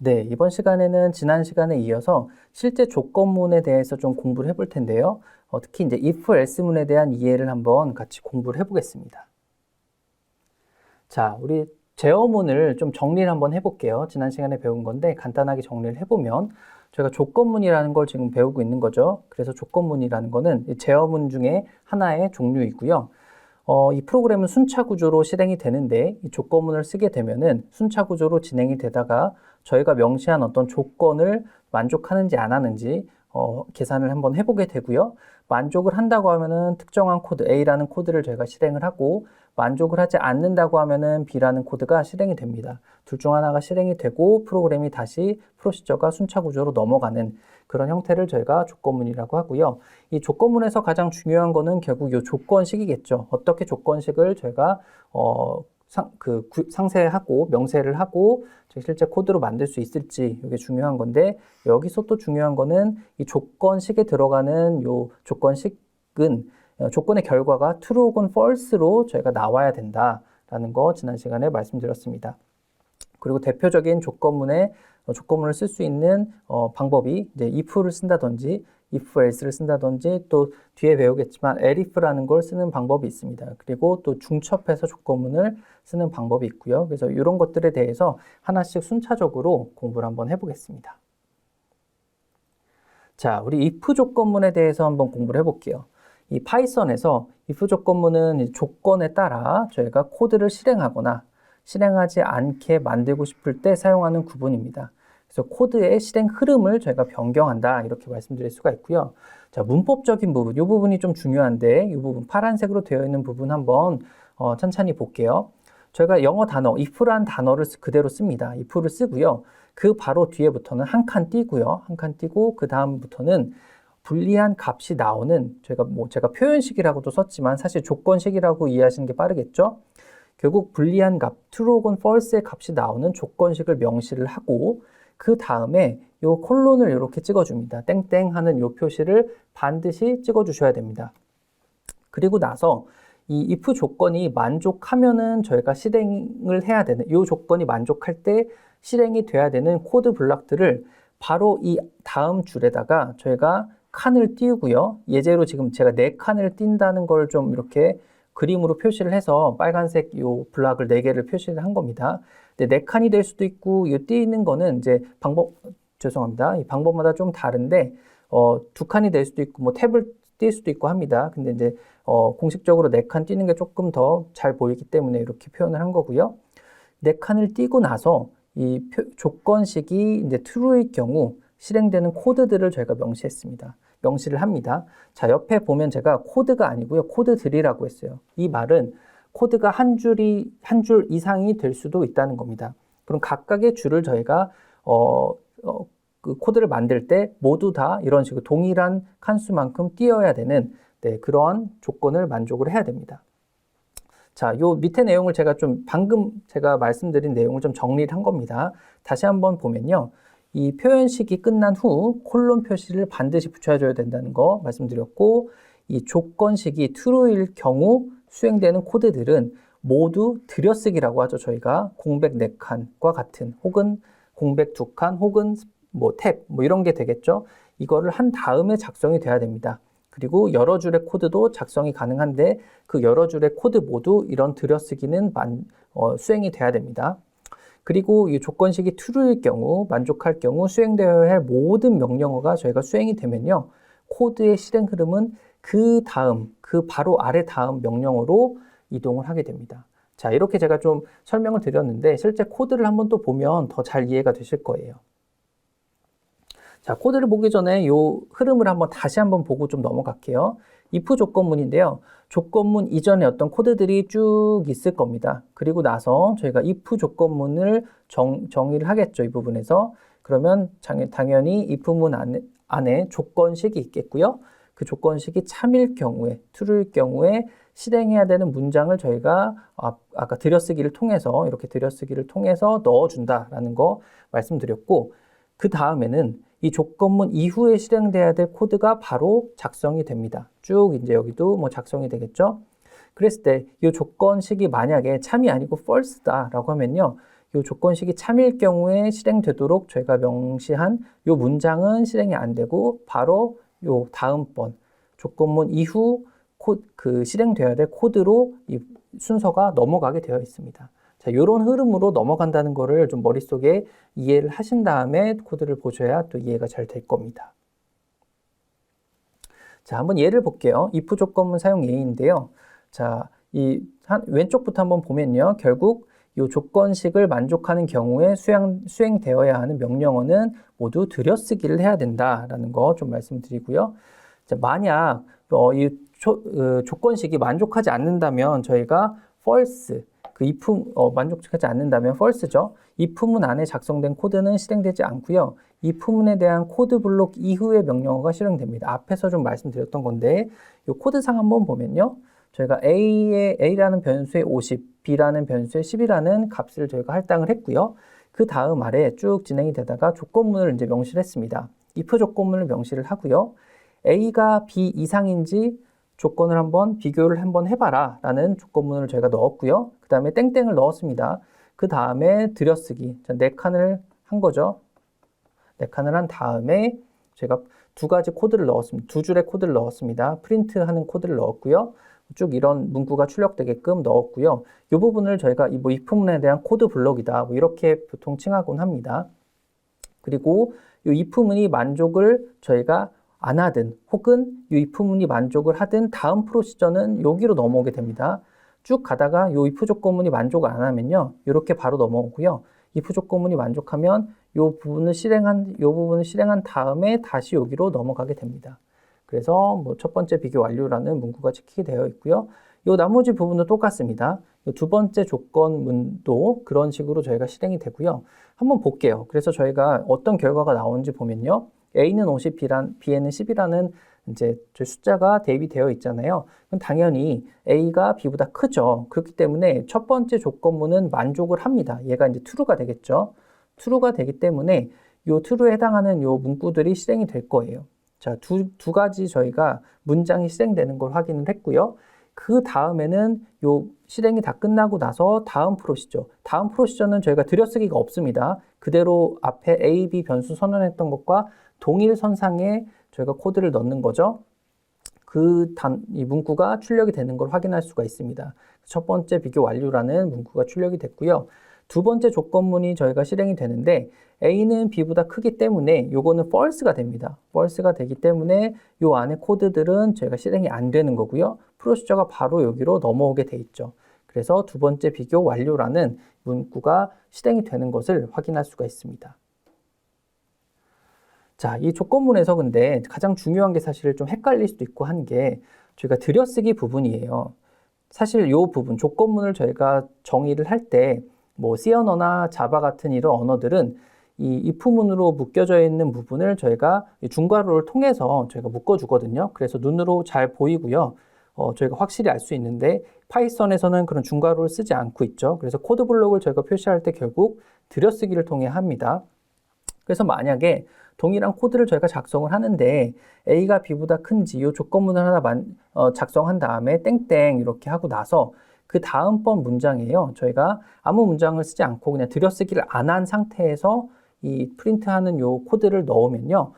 네, 이번 시간에는 지난 시간에 이어서 실제 조건문에 대해서 좀 공부를 해볼 텐데요. 특히 이제 if, else문에 대한 이해를 한번 같이 공부를 해보겠습니다. 자, 우리 제어문을 좀 정리를 한번 해볼게요. 지난 시간에 배운 건데 간단하게 정리를 해보면 저희가 조건문이라는 걸 지금 배우고 있는 거죠. 그래서 조건문이라는 거는 제어문 중에 하나의 종류이고요. 이 프로그램은 순차 구조로 실행이 되는데 이 조건문을 쓰게 되면은 순차 구조로 진행이 되다가 저희가 명시한 어떤 조건을 만족하는지 안 하는지 계산을 한번 해보게 되고요. 만족을 한다고 하면은 특정한 코드 A라는 코드를 저희가 실행을 하고 만족을 하지 않는다고 하면은 B라는 코드가 실행이 됩니다. 둘 중 하나가 실행이 되고 프로그램이 다시 프로시저가 순차 구조로 넘어가는 그런 형태를 저희가 조건문이라고 하고요. 이 조건문에서 가장 중요한 거는 결국 이 조건식이겠죠. 어떻게 조건식을 저희가 상세하고 명세를 하고 실제 코드로 만들 수 있을지 이게 중요한 건데 여기서 또 중요한 거는 이 조건식에 들어가는 요 조건식은 조건의 결과가 true 혹은 false로 저희가 나와야 된다라는 거 지난 시간에 말씀드렸습니다. 그리고 대표적인 조건문을 쓸 수 있는 방법이 이제 if를 쓴다든지 if else를 쓴다든지 또 뒤에 배우겠지만 elif라는 걸 쓰는 방법이 있습니다. 그리고 또 중첩해서 조건문을 쓰는 방법이 있고요. 그래서 이런 것들에 대해서 하나씩 순차적으로 공부를 한번 해보겠습니다. 자, 우리 if 조건문에 대해서 한번 공부를 해볼게요. 이 파이썬에서 if 조건문은 조건에 따라 저희가 코드를 실행하거나 실행하지 않게 만들고 싶을 때 사용하는 구분입니다. 그래서 코드의 실행 흐름을 저희가 변경한다 이렇게 말씀드릴 수가 있고요. 자, 문법적인 부분, 이 부분이 좀 중요한데 이 부분 파란색으로 되어 있는 부분 한번 천천히 볼게요. 저희가 영어 단어 if라는 단어를 그대로 씁니다. if를 쓰고요. 그 바로 뒤에부터는 한 칸 띄고요. 한 칸 띄고 그 다음부터는 불리한 값이 나오는 제가 표현식이라고도 썼지만 사실 조건식이라고 이해하시는 게 빠르겠죠? 결국 불리한 값, true 혹은 false의 값이 나오는 조건식을 명시를 하고 그 다음에 이 콜론을 이렇게 찍어줍니다. 땡땡 하는 이 표시를 반드시 찍어주셔야 됩니다. 그리고 나서 이 if 조건이 만족하면은 저희가 실행을 해야 되는 이 조건이 만족할 때 실행이 돼야 되는 코드 블록들을 바로 이 다음 줄에다가 저희가 칸을 띄우고요. 예제로 지금 제가 4칸을 띈다는 걸 좀 이렇게 그림으로 표시를 해서 빨간색 요 블록을 4개를 표시를 한 겁니다. 근데 4칸이 될 수도 있고 이 띄는 거는 이제 죄송합니다. 이 방법마다 좀 다른데 2칸이 될 수도 있고 뭐 탭을 띄울 수도 있고 합니다. 근데 이제 공식적으로 4칸 띄는 게 조금 더 잘 보이기 때문에 이렇게 표현을 한 거고요. 4칸을 띄고 나서 이 조건식이 이제 true일 경우 실행되는 코드들을 저희가 명시를 합니다. 자, 옆에 보면 제가 코드가 아니고요. 코드들이라고 했어요. 이 말은 코드가 한 줄 이상이 될 수도 있다는 겁니다. 그럼 각각의 줄을 저희가 그 코드를 만들 때 모두 다 이런 식으로 동일한 칸수만큼 띄어야 되는 그런 조건을 만족을 해야 됩니다. 자, 요 밑에 내용을 방금 제가 말씀드린 내용을 좀 정리를 한 겁니다. 다시 한번 보면요. 이 표현식이 끝난 후 콜론 표시를 반드시 붙여줘야 된다는 거 말씀드렸고 이 조건식이 true일 경우 수행되는 코드들은 모두 들여쓰기라고 하죠. 저희가 공백 4칸과 같은 혹은 공백 2칸 혹은 뭐 탭 이런 게 되겠죠. 이거를 한 다음에 작성이 돼야 됩니다. 그리고 여러 줄의 코드도 작성이 가능한데 그 여러 줄의 코드 모두 이런 들여쓰기는 수행이 돼야 됩니다. 그리고 이 조건식이 true일 경우, 만족할 경우 수행되어야 할 모든 명령어가 저희가 수행이 되면요. 코드의 실행 흐름은 그 바로 아래 다음 명령어로 이동을 하게 됩니다. 자, 이렇게 제가 좀 설명을 드렸는데 실제 코드를 한번 또 보면 더 잘 이해가 되실 거예요. 자, 코드를 보기 전에 이 흐름을 다시 한번 보고 좀 넘어갈게요. if 조건문인데요. 조건문 이전에 어떤 코드들이 쭉 있을 겁니다. 그리고 나서 저희가 if 조건문을 정의를 하겠죠. 이 부분에서. 그러면 당연히 if문 안에 조건식이 있겠고요. 그 조건식이 참일 경우에, true일 경우에 실행해야 되는 문장을 저희가 아까 이렇게 들여쓰기를 통해서 넣어준다라는 거 말씀드렸고 그 다음에는 이 조건문 이후에 실행돼야 될 코드가 바로 작성이 됩니다. 쭉 이제 여기도 뭐 작성이 되겠죠. 그랬을 때 이 조건식이 만약에 참이 아니고 false다라고 하면요. 이 조건식이 참일 경우에 실행되도록 저희가 명시한 이 문장은 실행이 안 되고 바로 이 다음번 조건문 이후 실행되어야 될 코드로 이 순서가 넘어가게 되어 있습니다. 자, 이런 흐름으로 넘어간다는 거를 좀 머릿속에 이해를 하신 다음에 코드를 보셔야 또 이해가 잘 될 겁니다. 자, 한번 예를 볼게요. if 조건문 사용 예인데요. 자, 왼쪽부터 한번 보면요. 결국 이 조건식을 만족하는 경우에 수행되어야 하는 명령어는 모두 들여쓰기를 해야 된다라는 거 좀 말씀드리고요. 자, 만약 조건식이 만족하지 않는다면 저희가 false, 만족하지 않는다면 false죠. if문 안에 작성된 코드는 실행되지 않고요. if문에 대한 코드 블록 이후의 명령어가 실행됩니다. 앞에서 좀 말씀드렸던 건데 이 코드상 한번 보면요. 저희가 A라는 변수에 50, B라는 변수에 10이라는 값을 저희가 할당을 했고요. 그 다음 아래 쭉 진행이 되다가 조건문을 이제 명시를 했습니다. if 조건문을 명시를 하고요. A가 B 이상인지 조건을 비교를 한번 해봐라 라는 조건문을 저희가 넣었고요. 그 다음에 땡땡을 넣었습니다. 그 다음에 들여쓰기. 자, 4칸을 한 거죠. 4칸을 한 다음에 제가 두 가지 코드를 넣었습니다. 두 줄의 코드를 넣었습니다. 프린트하는 코드를 넣었고요. 쭉 이런 문구가 출력되게끔 넣었고요. 이 부분을 저희가 if문에 대한 코드 블록이다. 이렇게 보통 칭하곤 합니다. 그리고 이 if문이 만족을 저희가 안 하든 혹은 이 if문이 만족을 하든 다음 프로시저는 여기로 넘어오게 됩니다. 쭉 가다가 이 if 조건문이 만족을 안 하면요. 이렇게 바로 넘어오고요. if 조건문이 만족하면 이 부분을 실행한 다음에 다시 여기로 넘어가게 됩니다. 그래서 첫 번째 비교 완료라는 문구가 찍히게 되어 있고요. 이 나머지 부분도 똑같습니다. 두 번째 조건문도 그런 식으로 저희가 실행이 되고요. 한번 볼게요. 그래서 저희가 어떤 결과가 나오는지 보면요. A는 50, B에는 10이라는 이제 숫자가 대입이 되어 있잖아요. 그럼 당연히 A가 B보다 크죠. 그렇기 때문에 첫 번째 조건문은 만족을 합니다. 얘가 이제 true가 되겠죠. true가 되기 때문에 이 true에 해당하는 이 문구들이 실행이 될 거예요. 자, 두 가지 저희가 문장이 실행되는 걸 확인을 했고요. 그 다음에는 요 실행이 다 끝나고 나서 다음 프로시저는 저희가 들여쓰기가 없습니다. 그대로 앞에 A, B 변수 선언했던 것과 동일 선상에 저희가 코드를 넣는 거죠. 이 문구가 출력이 되는 걸 확인할 수가 있습니다. 첫 번째 비교 완료라는 문구가 출력이 됐고요. 두 번째 조건문이 저희가 실행이 되는데 A는 B보다 크기 때문에 요거는 false가 됩니다. false가 되기 때문에 요 안에 코드들은 저희가 실행이 안 되는 거고요. 프로시저가 바로 여기로 넘어오게 돼 있죠. 그래서 두 번째 비교 완료라는 문구가 실행이 되는 것을 확인할 수가 있습니다. 자, 이 조건문에서 근데 가장 중요한 게 사실 좀 헷갈릴 수도 있고 한 게 저희가 들여쓰기 부분이에요. 사실 이 부분, 조건문을 저희가 정의를 할 때 C 언어나 자바 같은 이런 언어들은 이 if문으로 묶여져 있는 부분을 저희가 중괄호를 통해서 저희가 묶어주거든요. 그래서 눈으로 잘 보이고요. 저희가 확실히 알 수 있는데 파이썬에서는 그런 중괄호를 쓰지 않고 있죠. 그래서 코드 블록을 저희가 표시할 때 결국 들여쓰기를 통해 합니다. 그래서 만약에 동일한 코드를 저희가 작성을 하는데 A가 B보다 큰지 이 조건문을 하나 작성한 다음에 땡땡 이렇게 하고 나서 그 다음번 문장이에요. 저희가 아무 문장을 쓰지 않고 그냥 들여쓰기를 안 한 상태에서 이 프린트하는 요 코드를 넣으면요.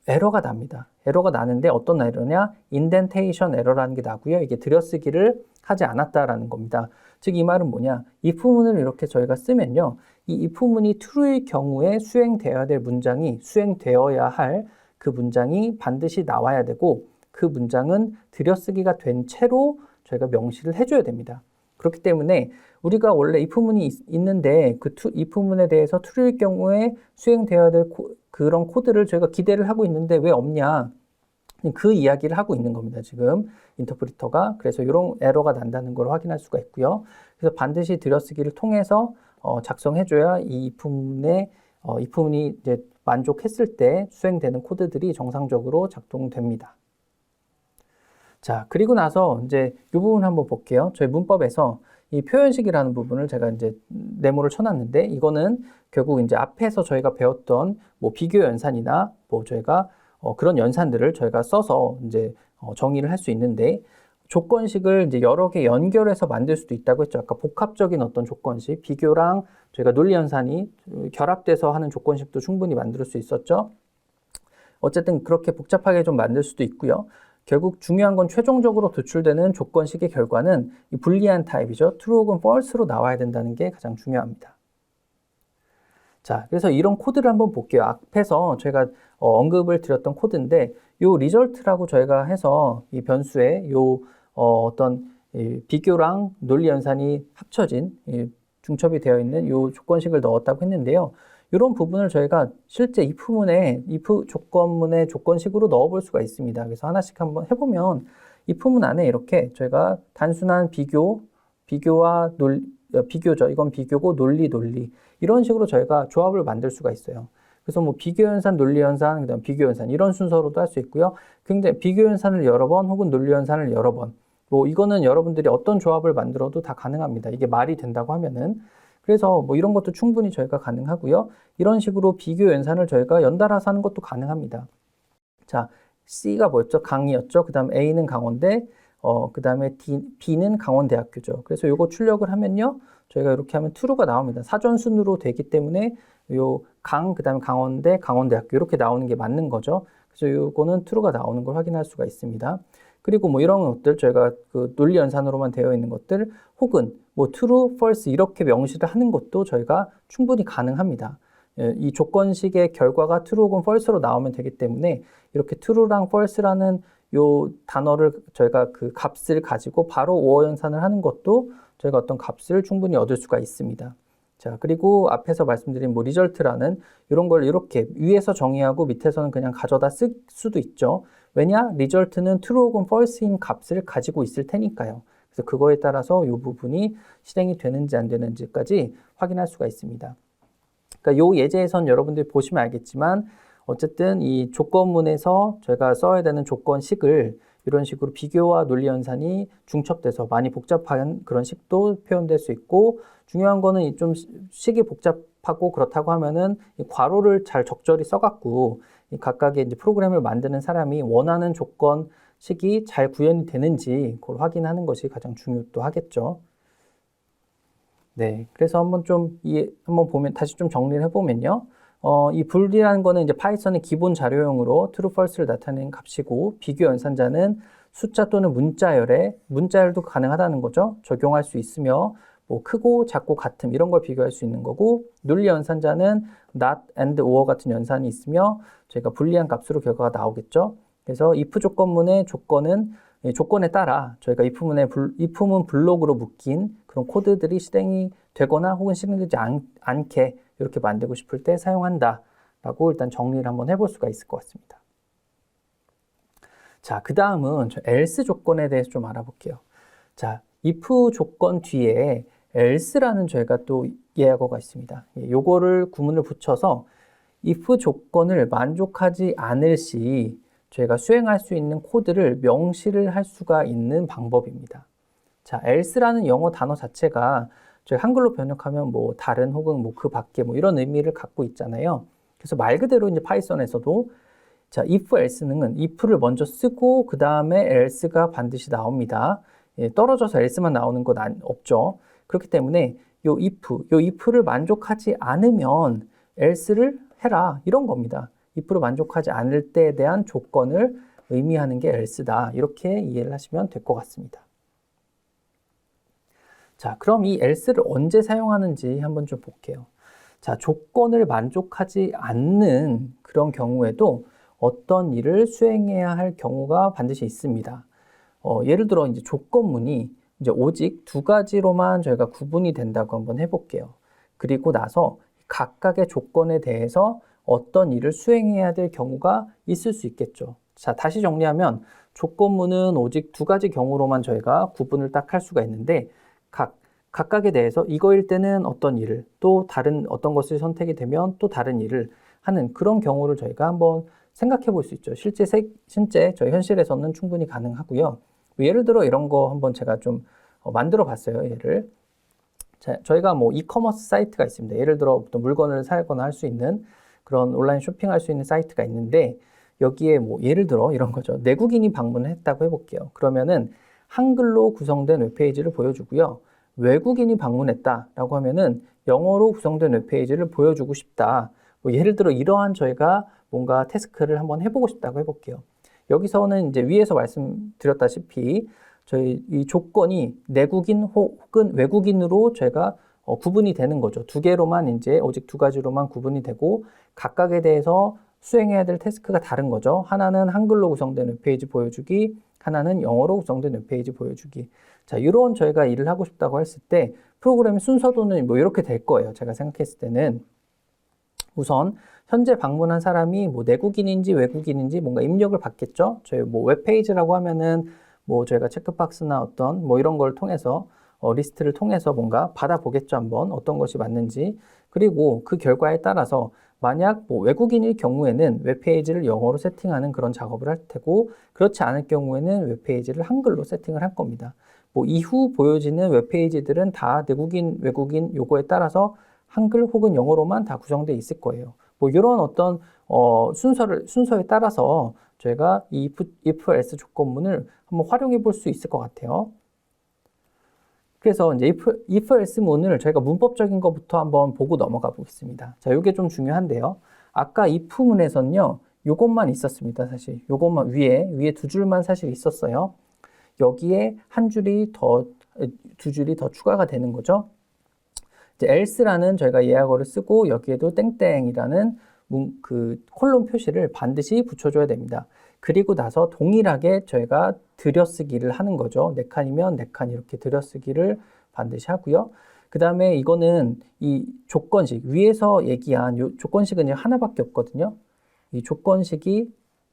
에러가 납니다. 에러가 나는데 어떤 에러냐? 인덴테이션 에러라는 게 나고요. 이게 들여쓰기를 하지 않았다라는 겁니다. 즉 이 말은 뭐냐? if문을 이렇게 저희가 쓰면요. 이 if문이 true일 경우에 수행되어야 될 문장이 수행되어야 할 그 문장이 반드시 나와야 되고 그 문장은 들여쓰기가 된 채로 저희가 명시를 해줘야 됩니다. 그렇기 때문에 우리가 원래 if문이 있는데 그 if문에 대해서 true일 경우에 수행되어야 될 그런 코드를 저희가 기대를 하고 있는데 왜 없냐? 그 이야기를 하고 있는 겁니다. 지금 인터프리터가. 그래서 이런 에러가 난다는 걸 확인할 수가 있고요. 그래서 반드시 들여쓰기를 통해서 작성해줘야 이 if문이 이제 만족했을 때 수행되는 코드들이 정상적으로 작동됩니다. 자, 그리고 나서 이제 이 부분 한번 볼게요. 저희 문법에서 이 표현식이라는 부분을 제가 이제 네모를 쳐놨는데 이거는 결국 이제 앞에서 저희가 배웠던 비교 연산이나 저희가 그런 연산들을 저희가 써서 이제 정의를 할 수 있는데 조건식을 이제 여러 개 연결해서 만들 수도 있다고 했죠. 아까 복합적인 어떤 조건식, 비교랑 저희가 논리연산이 결합돼서 하는 조건식도 충분히 만들 수 있었죠. 어쨌든 그렇게 복잡하게 좀 만들 수도 있고요. 결국 중요한 건 최종적으로 도출되는 조건식의 결과는 이 불리한 타입이죠. true 혹은 false로 나와야 된다는 게 가장 중요합니다. 자, 그래서 이런 코드를 한번 볼게요. 앞에서 제가 언급을 드렸던 코드인데 요 result라고 저희가 해서 이 변수에 요 어떤 비교랑 논리 연산이 합쳐진 중첩이 되어 있는 요 조건식을 넣었다고 했는데요. 이런 부분을 저희가 실제 if 조건문의 조건식으로 넣어볼 수가 있습니다. 그래서 하나씩 한번 해보면 if문 안에 이렇게 저희가 단순한 비교와 비교죠. 이건 비교고 논리 이런 식으로 저희가 조합을 만들 수가 있어요. 그래서 뭐 비교연산, 논리연산, 그다음 비교연산 이런 순서로도 할 수 있고요. 굉장히 비교연산을 여러 번 혹은 논리연산을 여러 번. 뭐 이거는 여러분들이 어떤 조합을 만들어도 다 가능합니다. 이게 말이 된다고 하면은. 그래서 뭐 이런 것도 충분히 저희가 가능하고요. 이런 식으로 비교연산을 저희가 연달아서 하는 것도 가능합니다. 자, C가 뭐였죠? 강이었죠. 그다음 A는 강원대, 그다음에 B는 강원대학교죠. 그래서 요거 출력을 하면요. 저희가 이렇게 하면 true가 나옵니다. 사전순으로 되기 때문에 요 그다음에 강원대, 강원대학교 이렇게 나오는 게 맞는 거죠. 그래서 요거는 true가 나오는 걸 확인할 수가 있습니다. 그리고 뭐 이런 것들 저희가 그 논리 연산으로만 되어 있는 것들 혹은 뭐 true, false 이렇게 명시를 하는 것도 저희가 충분히 가능합니다. 이 조건식의 결과가 true 혹은 false로 나오면 되기 때문에 이렇게 true랑 false라는 요 단어를 저희가 그 값을 가지고 바로 오어 연산을 하는 것도 저희가 어떤 값을 충분히 얻을 수가 있습니다. 자, 그리고 앞에서 말씀드린 뭐 result라는 이런 걸 이렇게 위에서 정의하고 밑에서는 그냥 가져다 쓸 수도 있죠. 왜냐? result는 true 혹은 false인 값을 가지고 있을 테니까요. 그래서 그거에 따라서 이 부분이 실행이 되는지 안 되는지까지 확인할 수가 있습니다. 그러니까 요 예제에선 여러분들이 보시면 알겠지만 어쨌든 이 조건문에서 저희가 써야 되는 조건식을 이런 식으로 비교와 논리 연산이 중첩돼서 많이 복잡한 그런 식도 표현될 수 있고 중요한 거는 좀 식이 복잡하고 그렇다고 하면은 이 괄호를 잘 적절히 써갖고 이 각각의 이제 프로그램을 만드는 사람이 원하는 조건식이 잘 구현이 되는지 그걸 확인하는 것이 가장 중요도 하겠죠. 네, 그래서 한번 보면 다시 좀 정리를 해보면요. 이 불이라는 거는 이제 파이썬의 기본 자료형으로 true, false를 나타내는 값이고 비교 연산자는 숫자 또는 문자열도 가능하다는 거죠. 적용할 수 있으며 뭐 크고 작고 같음 이런 걸 비교할 수 있는 거고 논리 연산자는 not, and, or 같은 연산이 있으며 저희가 불리한 값으로 결과가 나오겠죠. 그래서 if 조건문의 조건에 따라 저희가 if문 블록으로 묶인 그런 코드들이 실행이 되거나 혹은 실행되지 않게 이렇게 만들고 싶을 때 사용한다 라고 일단 정리를 한번 해볼 수가 있을 것 같습니다. 자, 그 다음은 else 조건에 대해서 좀 알아볼게요. 자, if 조건 뒤에 else라는 저희가 또 예약어가 있습니다. 요거를 구문을 붙여서 if 조건을 만족하지 않을 시 저희가 수행할 수 있는 코드를 명시를 할 수가 있는 방법입니다. 자, else라는 영어 단어 자체가 저희 한글로 번역하면 뭐 다른 혹은 뭐 그 밖에 뭐 이런 의미를 갖고 있잖아요. 그래서 말 그대로 이제 파이썬에서도 자, if else는 if를 먼저 쓰고 그 다음에 else가 반드시 나옵니다. 떨어져서 else만 나오는 건 없죠. 그렇기 때문에 요 if를 만족하지 않으면 else를 해라 이런 겁니다. if로 만족하지 않을 때에 대한 조건을 의미하는 게 else다. 이렇게 이해를 하시면 될 것 같습니다. 자, 그럼 이 else를 언제 사용하는지 한번 좀 볼게요. 자, 조건을 만족하지 않는 그런 경우에도 어떤 일을 수행해야 할 경우가 반드시 있습니다. 예를 들어 이제 조건문이 이제 오직 두 가지로만 저희가 구분이 된다고 한번 해볼게요. 그리고 나서 각각의 조건에 대해서 어떤 일을 수행해야 될 경우가 있을 수 있겠죠. 자, 다시 정리하면 조건문은 오직 두 가지 경우로만 저희가 구분을 딱 할 수가 있는데 각각에 대해서 이거일 때는 어떤 일을 또 다른 어떤 것을 선택이 되면 또 다른 일을 하는 그런 경우를 저희가 한번 생각해 볼 수 있죠. 실제 저희 현실에서는 충분히 가능하고요. 예를 들어 이런 거 한번 제가 좀 만들어 봤어요. 예를. 자, 저희가 뭐 이커머스 사이트가 있습니다. 예를 들어 어떤 물건을 사거나 할 수 있는 그런 온라인 쇼핑할 수 있는 사이트가 있는데 여기에 뭐 예를 들어 이런 거죠. 내국인이 방문을 했다고 해볼게요. 그러면은 한글로 구성된 웹페이지를 보여주고요. 외국인이 방문했다라고 하면은 영어로 구성된 웹페이지를 보여주고 싶다. 뭐 예를 들어 이러한 저희가 뭔가 태스크를 한번 해보고 싶다고 해볼게요. 여기서는 이제 위에서 말씀드렸다시피 저희 이 조건이 내국인 혹은 외국인으로 저희가 구분이 되는 거죠. 두 개로만 이제 오직 두 가지로만 구분이 되고 각각에 대해서 수행해야 될 태스크가 다른 거죠. 하나는 한글로 구성된 웹페이지 보여주기, 하나는 영어로 구성된 웹페이지 보여주기. 자, 이런 저희가 일을 하고 싶다고 했을 때 프로그램의 순서도는 뭐 이렇게 될 거예요. 제가 생각했을 때는 우선 현재 방문한 사람이 뭐 내국인인지 외국인인지 뭔가 입력을 받겠죠. 저희 뭐 웹페이지라고 하면은 뭐 저희가 체크박스나 어떤 뭐 이런 걸 통해서 리스트를 통해서 뭔가 받아보겠죠. 한번 어떤 것이 맞는지. 그리고 그 결과에 따라서 만약 뭐 외국인일 경우에는 웹페이지를 영어로 세팅하는 그런 작업을 할 테고 그렇지 않을 경우에는 웹페이지를 한글로 세팅을 할 겁니다. 뭐 이후 보여지는 웹페이지들은 다 내국인, 외국인 요거에 따라서 한글 혹은 영어로만 다 구성되어 있을 거예요. 뭐 이런 어떤 순서에 따라서 저희가 이 if else 조건문을 한번 활용해 볼 수 있을 것 같아요. 그래서 이제 if else 문을 저희가 문법적인 것부터 한번 보고 넘어가 보겠습니다. 자, 이게 좀 중요한데요. 아까 if 문에서는요, 요것만 있었습니다. 사실 요것만 위에 두 줄만 사실 있었어요. 여기에 두 줄이 더 추가가 되는 거죠. 이제 else라는 저희가 예약어를 쓰고 여기에도 땡땡이라는 그 콜론 표시를 반드시 붙여줘야 됩니다. 그리고 나서 동일하게 저희가 들여쓰기를 하는 거죠. 4칸이면 4칸 이렇게 들여쓰기를 반드시 하고요. 그 다음에 이거는 이 조건식, 위에서 얘기한 이 조건식은 하나밖에 없거든요. 이 조건식이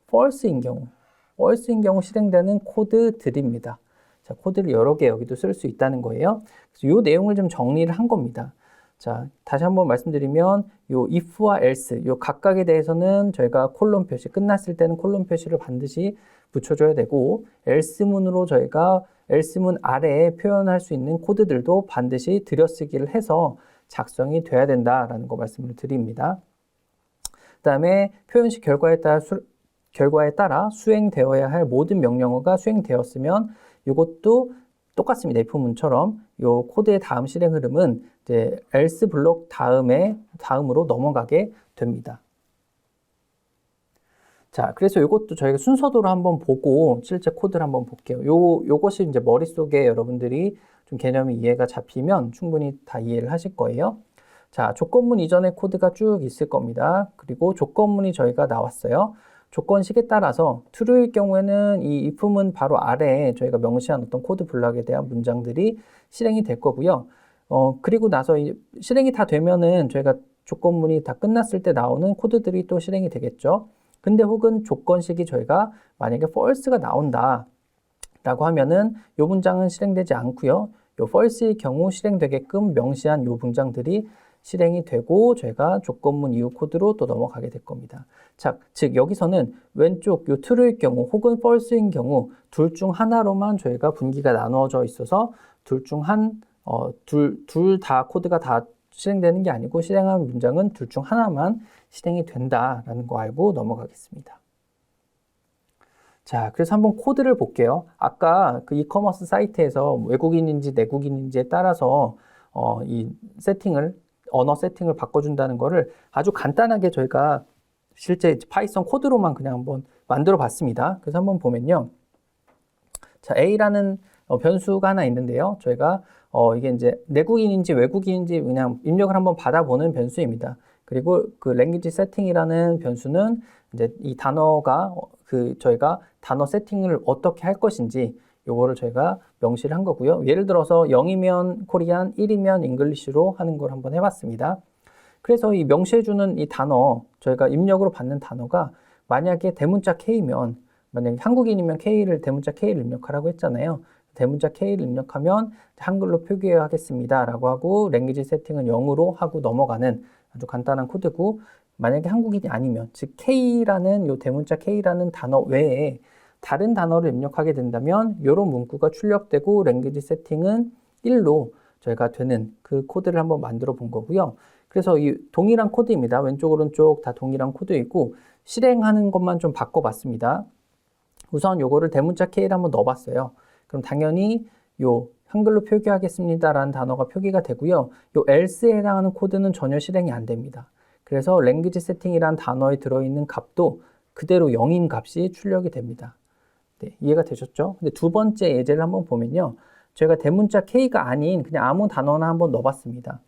false인 경우 실행되는 코드들입니다. 자, 코드를 여러 개 여기도 쓸 수 있다는 거예요. 그래서 이 내용을 좀 정리를 한 겁니다. 자, 다시 한번 말씀드리면 요 if와 else, 요 각각에 대해서는 저희가 콜론 표시, 끝났을 때는 콜론 표시를 반드시 붙여줘야 되고 else문으로 저희가 else문 아래에 표현할 수 있는 코드들도 반드시 들여쓰기를 해서 작성이 돼야 된다라는 거 말씀을 드립니다. 그 다음에 표현식 결과에 따라 수행되어야 할 모든 명령어가 수행되었으면 이것도 똑같습니다. if문처럼 요 코드의 다음 실행 흐름은 이제 else 블록 다음으로 넘어가게 됩니다. 자, 그래서 이것도 저희가 순서도로 한번 보고 실제 코드를 한번 볼게요. 요것이 이제 머릿속에 여러분들이 좀 개념이 이해가 잡히면 충분히 다 이해를 하실 거예요. 자, 조건문 이전의 코드가 쭉 있을 겁니다. 그리고 조건문이 저희가 나왔어요. 조건식에 따라서 true일 경우에는 이 if문 바로 아래에 저희가 명시한 어떤 코드 블록에 대한 문장들이 실행이 될 거고요. 그리고 나서 실행이 다 되면은 저희가 조건문이 다 끝났을 때 나오는 코드들이 또 실행이 되겠죠. 근데 혹은 조건식이 저희가 만약에 false가 나온다 라고 하면은 이 문장은 실행되지 않고요. 이 false일 경우 실행되게끔 명시한 이 문장들이 실행이 되고 저희가 조건문 이후 코드로 또 넘어가게 될 겁니다. 자, 즉 여기서는 왼쪽 요 true일 경우 혹은 false인 경우 둘 중 하나로만 저희가 분기가 나누어져 있어서 둘 다 코드가 다 실행되는 게 아니고 실행한 문장은 둘 중 하나만 실행이 된다라는 거 알고 넘어가겠습니다. 자, 그래서 한번 코드를 볼게요. 아까 그 이커머스 사이트에서 외국인인지 내국인인지에 따라서 이 언어 세팅을 바꿔준다는 거를 아주 간단하게 저희가 실제 파이썬 코드로만 그냥 한번 만들어 봤습니다. 그래서 한번 보면요. 자, A라는 변수가 하나 있는데요. 저희가 이게 이제 내국인인지 외국인인지 그냥 입력을 한번 받아보는 변수입니다. 그리고 그 language setting이라는 변수는 이제 이 단어가 저희가 단어 세팅을 어떻게 할 것인지 요거를 저희가 명시를 한 거고요. 예를 들어서 0이면 코리안, 1이면 잉글리시로 하는 걸 한번 해봤습니다. 그래서 이 명시해주는 이 단어, 저희가 입력으로 받는 단어가 만약에 대문자 K면, 만약에 한국인이면 대문자 K를 입력하라고 했잖아요. 대문자 K를 입력하면 한글로 표기해야 하겠습니다 라고 하고 랭귀지 세팅은 0으로 하고 넘어가는 아주 간단한 코드고, 만약에 한국인이 아니면, 즉 K라는 요 대문자 K라는 단어 외에 다른 단어를 입력하게 된다면 이런 문구가 출력되고 랭귀지 세팅은 1로 저희가 되는 그 코드를 한번 만들어 본 거고요. 그래서 이 동일한 코드입니다. 왼쪽 오른쪽 다 동일한 코드이고 실행하는 것만 좀 바꿔봤습니다. 우선 요거를 대문자 K를 한번 넣어봤어요. 그럼 당연히 요 한글로 표기하겠습니다라는 단어가 표기가 되고요. 요 else에 해당하는 코드는 전혀 실행이 안 됩니다. 그래서 language setting이란 단어에 들어있는 값도 그대로 0인 값이 출력이 됩니다. 네, 이해가 되셨죠? 근데 두 번째 예제를 한번 보면요. 제가 대문자 K가 아닌 그냥 아무 단어나 한번 넣어봤습니다.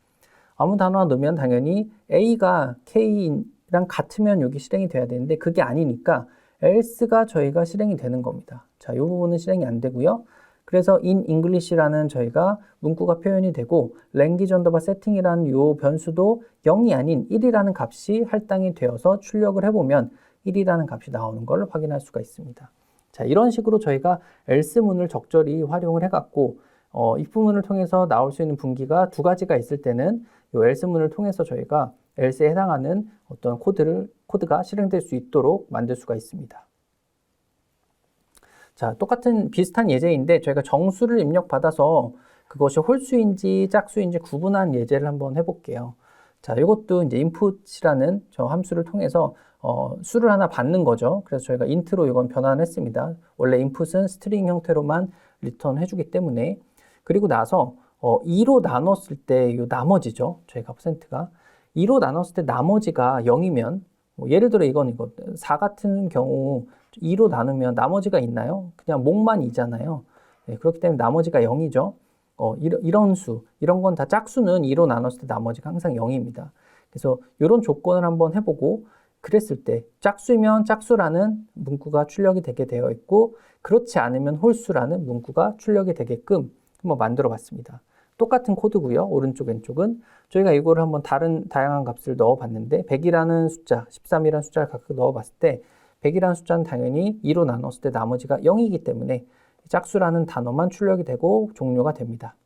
아무 단어나 넣으면 당연히 A가 K랑 같으면 여기 실행이 돼야 되는데 그게 아니니까 else가 저희가 실행이 되는 겁니다. 자, 이 부분은 실행이 안 되고요. 그래서 in English라는 저희가 문구가 표현이 되고 language underbar setting이라는 요 변수도 0이 아닌 1이라는 값이 할당이 되어서 출력을 해보면 1이라는 값이 나오는 걸 확인할 수가 있습니다. 자, 이런 식으로 저희가 else문을 적절히 활용을 해갖고 if문을 통해서 나올 수 있는 분기가 두 가지가 있을 때는 이 else문을 통해서 저희가 else에 해당하는 어떤 코드가 실행될 수 있도록 만들 수가 있습니다. 자, 똑같은 비슷한 예제인데 저희가 정수를 입력받아서 그것이 홀수인지 짝수인지 구분한 예제를 한번 해볼게요. 자, 이것도 이제 input이라는 저 함수를 통해서 수를 하나 받는 거죠. 그래서 저희가 int로 이건 변환을 했습니다. 원래 input은 스트링 형태로만 리턴 해주기 때문에. 그리고 나서 2로 나눴을 때 이 나머지죠. 저희가 퍼센트가 2로 나눴을 때 나머지가 0이면 예를 들어 이거 4 같은 경우 2로 나누면 나머지가 있나요? 그냥 목만 2잖아요. 네, 그렇기 때문에 나머지가 0이죠. 이런 수, 이런 건 다 짝수는 2로 나눴을 때 나머지가 항상 0입니다. 그래서 이런 조건을 한번 해보고 그랬을 때 짝수이면 짝수라는 문구가 출력이 되게 되어 있고 그렇지 않으면 홀수라는 문구가 출력이 되게끔 한번 만들어 봤습니다. 똑같은 코드고요. 오른쪽 왼쪽은 저희가 이거를 한번 다양한 값을 넣어 봤는데 100이라는 숫자, 13이라는 숫자를 각각 넣어 봤을 때 100이라는 숫자는 당연히 2로 나눴을 때 나머지가 0이기 때문에 짝수라는 단어만 출력이 되고 종료가 됩니다.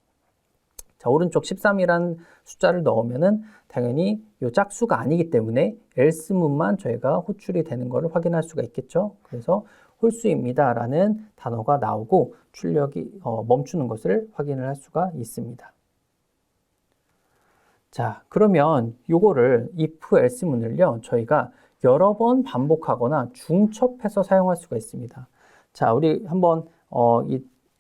자, 오른쪽 13이라는 숫자를 넣으면은 당연히 이 짝수가 아니기 때문에 else문만 저희가 호출이 되는 것을 확인할 수가 있겠죠. 그래서 홀수입니다 라는 단어가 나오고 출력이 멈추는 것을 확인을 할 수가 있습니다. 자, 그러면 요거를 if else문을요 저희가 여러 번 반복하거나 중첩해서 사용할 수가 있습니다. 자, 우리 한번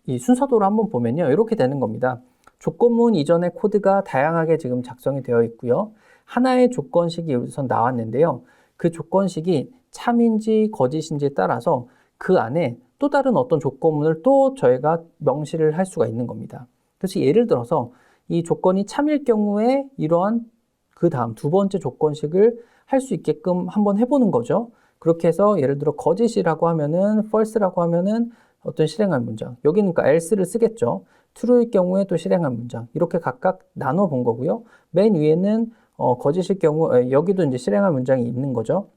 이 순서도로 한번 보면요 이렇게 되는 겁니다. 조건문 이전의 코드가 다양하게 지금 작성이 되어 있고요. 하나의 조건식이 우선 나왔는데요. 그 조건식이 참인지 거짓인지에 따라서 그 안에 또 다른 어떤 조건문을 또 저희가 명시를 할 수가 있는 겁니다. 그래서 예를 들어서 이 조건이 참일 경우에 이러한 그 다음 두 번째 조건식을 할 수 있게끔 한번 해보는 거죠. 그렇게 해서 예를 들어 거짓이라고 하면은 false라고 하면은 어떤 실행할 문장. 여기는 그러니까 else를 쓰겠죠. true일 경우에 또 실행할 문장. 이렇게 각각 나눠 본 거고요. 맨 위에는 거짓일 경우 여기도 이제 실행할 문장이 있는 거죠.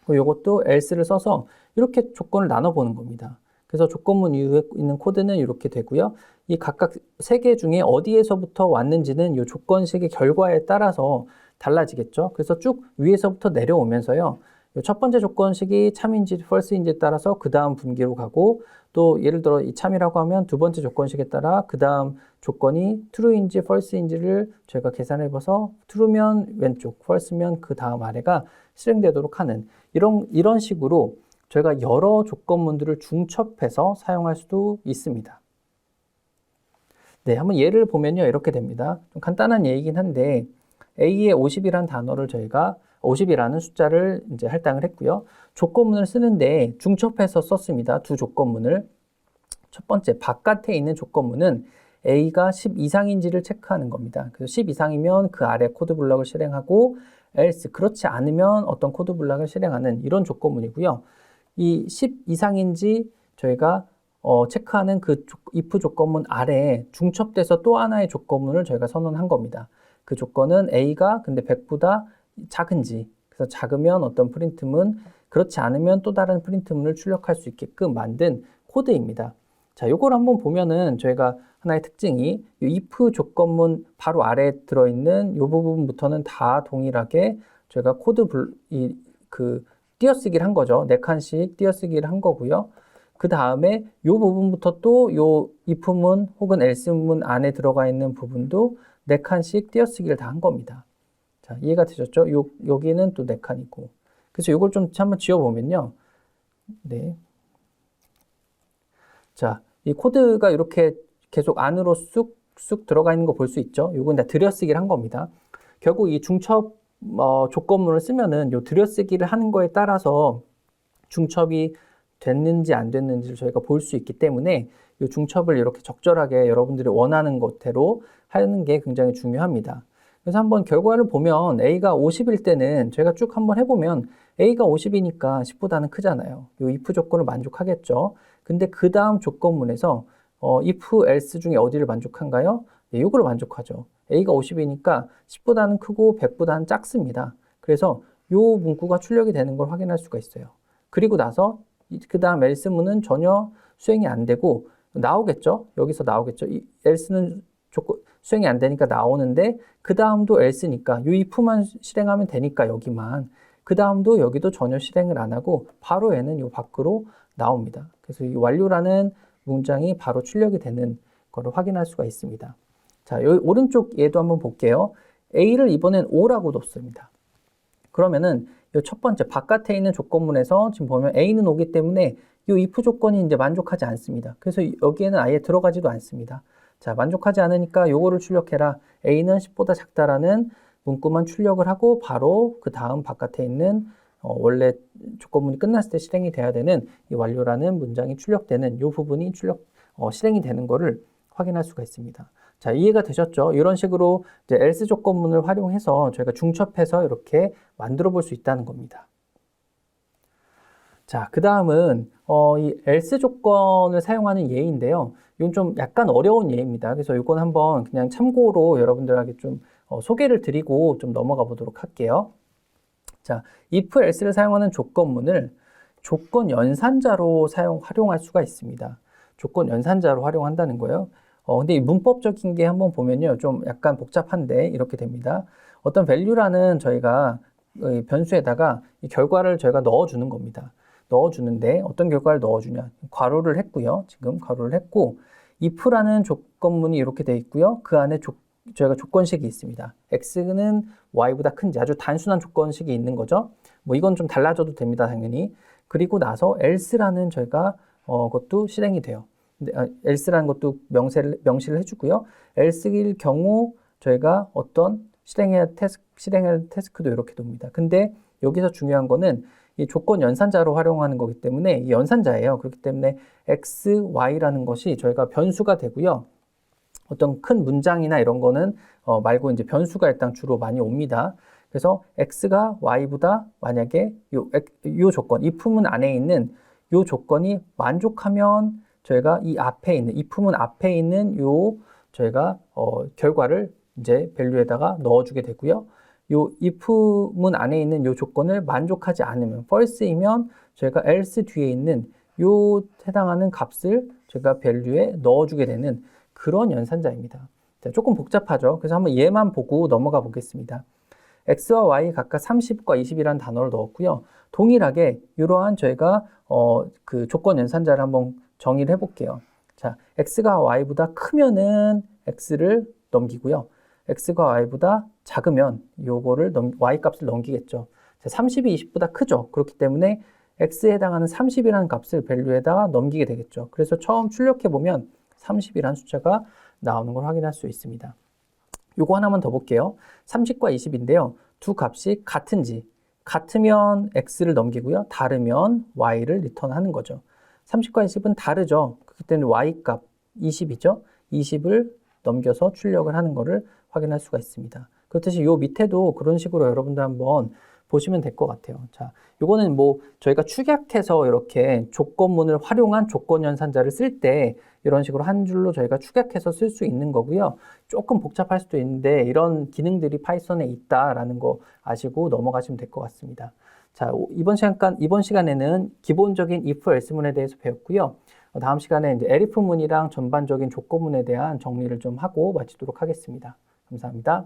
이것도 else를 써서 이렇게 조건을 나눠 보는 겁니다. 그래서 조건문 이후에 있는 코드는 이렇게 되고요. 이 각각 세 개 중에 어디에서부터 왔는지는 이 조건식의 결과에 따라서 달라지겠죠. 그래서 쭉 위에서부터 내려오면서요. 첫 번째 조건식이 참인지 false인지에 따라서 그 다음 분기로 가고 또 예를 들어 이 참이라고 하면 두 번째 조건식에 따라 그 다음 조건이 true인지 false인지를 저희가 계산해 봐서 true면 왼쪽, false면 그 다음 아래가 실행되도록 하는 이런 식으로 저희가 여러 조건문들을 중첩해서 사용할 수도 있습니다. 네, 한번 예를 보면요 이렇게 됩니다. 좀 간단한 예이긴 한데 A에 50이라는 단어를 저희가 50이라는 숫자를 이제 할당을 했고요. 조건문을 쓰는데 중첩해서 썼습니다. 두 조건문을. 첫 번째, 바깥에 있는 조건문은 A가 10 이상인지를 체크하는 겁니다. 그래서 10 이상이면 그 아래 코드 블럭을 실행하고 else, 그렇지 않으면 어떤 코드 블럭을 실행하는 이런 조건문이고요. 이 10 이상인지 저희가 체크하는 그 if 조건문 아래에 중첩돼서 또 하나의 조건문을 저희가 선언한 겁니다. 그 조건은 A가 근데 100보다 작은지, 그래서 작으면 어떤 프린트문, 그렇지 않으면 또 다른 프린트문을 출력할 수 있게끔 만든 코드입니다. 자, 요걸 한번 보면은 저희가 하나의 특징이 이 if 조건문 바로 아래에 들어있는 이 부분부터는 다 동일하게 저희가 코드 띄어쓰기를 한 거죠. 4칸씩 띄어쓰기를 한 거고요. 그 다음에 이 부분부터 또 이 if문 혹은 else문 안에 들어가 있는 부분도 4칸씩 띄어쓰기를 다 한 겁니다. 자, 이해가 되셨죠? 여기는 또 4칸이고. 그래서 이걸 좀 한번 지워보면요. 네. 자, 이 코드가 이렇게 계속 안으로 쑥쑥 들어가 있는 거 볼 수 있죠. 이건 다 들여쓰기를 한 겁니다. 결국 이 중첩 조건문을 쓰면은 요 들여쓰기를 하는 거에 따라서 중첩이 됐는지 안 됐는지를 저희가 볼 수 있기 때문에 이 중첩을 이렇게 적절하게 여러분들이 원하는 것대로 하는 게 굉장히 중요합니다. 그래서 한번 결과를 보면 A가 50일 때는 저희가 쭉 한번 해보면 A가 50이니까 10보다는 크잖아요. 이 if 조건을 만족하겠죠. 근데 그 다음 조건문에서 if else 중에 어디를 만족한가요? 네, 이걸 만족하죠. A가 50이니까 10보다는 크고 100보다는 작습니다. 그래서 이 문구가 출력이 되는 걸 확인할 수가 있어요. 그리고 나서 그 다음 else문은 전혀 수행이 안 되고 나오겠죠. 여기서 나오겠죠. 이 else는 수행이 안 되니까 나오는데 그 다음도 else니까 이 if만 실행하면 되니까 여기만 그 다음도 여기도 전혀 실행을 안 하고 바로 얘는 이 밖으로 나옵니다. 그래서 이 완료라는 문장이 바로 출력이 되는 것을 확인할 수가 있습니다. 자, 여기 오른쪽 얘도 한번 볼게요. A를 이번엔 O라고 뒀습니다. 그러면은 이 첫 번째 바깥에 있는 조건문에서 지금 보면 A는 오기 때문에 이 if 조건이 이제 만족하지 않습니다. 그래서 여기에는 아예 들어가지도 않습니다. 자, 만족하지 않으니까 요거를 출력해라. A는 10보다 작다라는 문구만 출력을 하고 바로 그 다음 바깥에 있는 원래 조건문이 끝났을 때 실행이 돼야 되는 이 완료라는 문장이 출력되는 이 부분이 실행이 되는 거를 확인할 수가 있습니다. 자, 이해가 되셨죠? 이런 식으로 이제 else 조건문을 활용해서 저희가 중첩해서 이렇게 만들어 볼 수 있다는 겁니다. 자, 그 다음은 이 else 조건을 사용하는 예인데요. 이건 좀 약간 어려운 예입니다. 그래서 이건 한번 그냥 참고로 여러분들에게 좀 소개를 드리고 좀 넘어가 보도록 할게요. 자, if else를 사용하는 조건문을 조건 연산자로 활용할 수가 있습니다. 조건 연산자로 활용한다는 거예요. 근데 이 문법적인 게 한번 보면요. 좀 약간 복잡한데 이렇게 됩니다. 어떤 value라는 저희가 변수에다가 이 결과를 저희가 넣어주는 겁니다. 넣어주는데 어떤 결과를 넣어주냐. 괄호를 했고요. 지금 괄호를 했고 if라는 조건문이 이렇게 돼 있고요. 그 안에 저희가 조건식이 있습니다. x는 y보다 큰지 아주 단순한 조건식이 있는 거죠. 뭐 이건 좀 달라져도 됩니다. 당연히. 그리고 나서 else라는 저희가 것도 실행이 돼요. else라는 것도 명시를 해주고요. else일 경우 저희가 어떤 실행할 태스크도 이렇게 둡니다. 근데 여기서 중요한 거는 이 조건 연산자로 활용하는 거기 때문에 이 연산자예요. 그렇기 때문에 x, y라는 것이 저희가 변수가 되고요. 어떤 큰 문장이나 이런 거는 말고 이제 변수가 일단 주로 많이 옵니다. 그래서 x가 y보다 만약에 요 조건, if문 안에 있는 요 조건이 만족하면 저희가 이 앞에 있는 if문 앞에 있는 요 저희가 결과를 이제 value에다가 넣어주게 되고요. 요 if문 안에 있는 요 조건을 만족하지 않으면 false이면 저희가 else 뒤에 있는 요 해당하는 값을 저희가 value에 넣어주게 되는 그런 연산자입니다. 자, 조금 복잡하죠. 그래서 한번 얘만 보고 넘어가 보겠습니다. x와 y 각각 30과 20이라는 단어를 넣었고요. 동일하게 이러한 저희가 그 조건 연산자를 한번 정의를 해볼게요. 자, x가 y보다 크면은 x를 넘기고요. x가 y보다 작으면 요거를 y 값을 넘기겠죠. 자, 30이 20보다 크죠. 그렇기 때문에 x에 해당하는 30이라는 값을 value에다가 넘기게 되겠죠. 그래서 처음 출력해 보면 30이라는 숫자가 나오는 걸 확인할 수 있습니다. 요거 하나만 더 볼게요. 30과 20인데요. 두 값이 같으면 x를 넘기고요. 다르면 y를 리턴하는 거죠. 30과 20은 다르죠. 그렇기 때문에 y값 20이죠. 20을 넘겨서 출력을 하는 것을 확인할 수가 있습니다. 그렇듯이 요 밑에도 그런 식으로 여러분들 한번 보시면 될 것 같아요. 자, 요거는 뭐 저희가 축약해서 이렇게 조건문을 활용한 조건 연산자를 쓸 때 이런 식으로 한 줄로 저희가 축약해서 쓸 수 있는 거고요. 조금 복잡할 수도 있는데 이런 기능들이 파이썬에 있다라는 거 아시고 넘어가시면 될 것 같습니다. 자, 이번 시간에는 기본적인 if else문에 대해서 배웠고요. 다음 시간에 이제 elif문이랑 전반적인 조건문에 대한 정리를 좀 하고 마치도록 하겠습니다. 감사합니다.